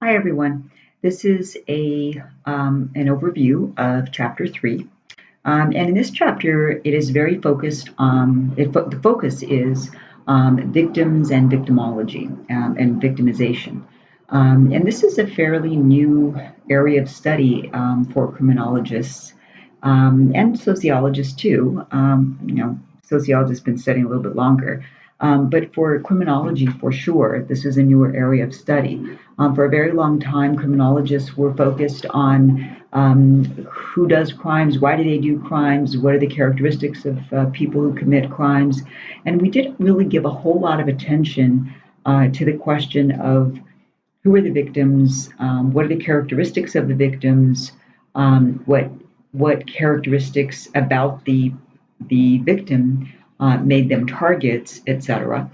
Hi, everyone. This is an overview of Chapter 3. And in this chapter, it is very focused on, the focus is victims and victimology and victimization. And this is a fairly new area of study for criminologists and sociologists too. Sociologists have been studying a little bit longer. But for criminology, for sure, this is a newer area of study. For a very long time, criminologists were focused on who does crimes, why do they do crimes, what are the characteristics of people who commit crimes, and we didn't really give a whole lot of attention to the question of who are the victims, what are the characteristics of the victims, what characteristics about the victim made them targets, etc.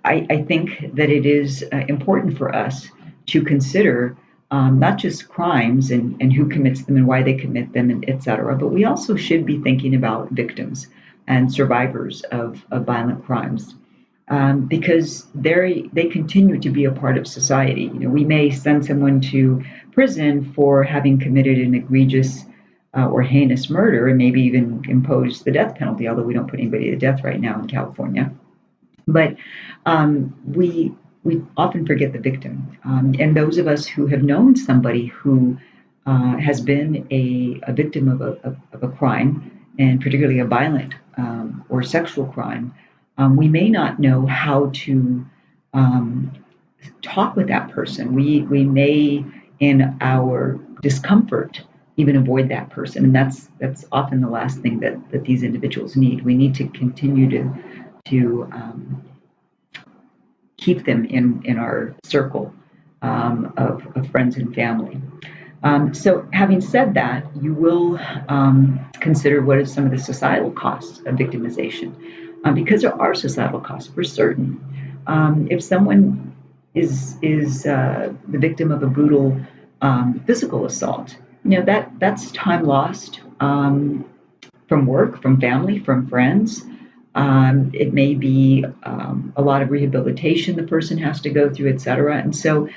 I think that it is important for us to consider not just crimes and who commits them and why they commit them, and etc. But we also should be thinking about victims and survivors of violent crimes because they continue to be a part of society. We may send someone to prison for having committed an egregious or heinous murder and maybe even impose the death penalty, although we don't put anybody to death right now in California. But we often forget the victim. And those of us who have known somebody who has been a victim of a crime, and particularly a violent or sexual crime, we may not know how to um, talk with that person. We may, in our discomfort, even avoid that person, and that's often the last thing that these individuals need. We need to continue to keep them in our circle of friends and family. So, having said that, you will consider what are some of the societal costs of victimization, because there are societal costs for certain. If someone is the victim of a brutal physical assault, that's time lost from work, from family, from friends. It may be a lot of rehabilitation the person has to go through, et cetera. And so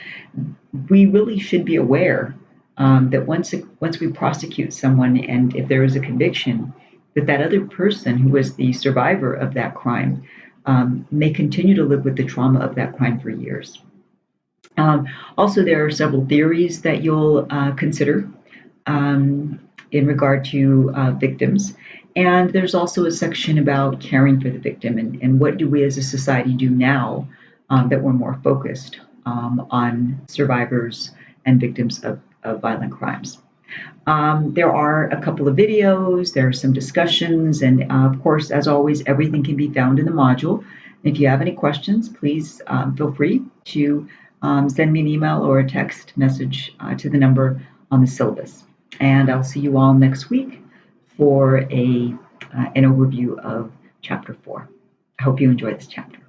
we really should be aware that once we prosecute someone and if there is a conviction, that other person who was the survivor of that crime may continue to live with the trauma of that crime for years. Also, there are several theories that you'll consider in regard to victims. And there's also a section about caring for the victim and what do we as a society do now that we're more focused on survivors and victims of violent crimes. There are a couple of videos, there are some discussions, and of course, as always, everything can be found in the module. If you have any questions, please feel free to send me an email or a text message to the number on the syllabus. And I'll see you all next week for an overview of Chapter 4. I hope you enjoy this chapter.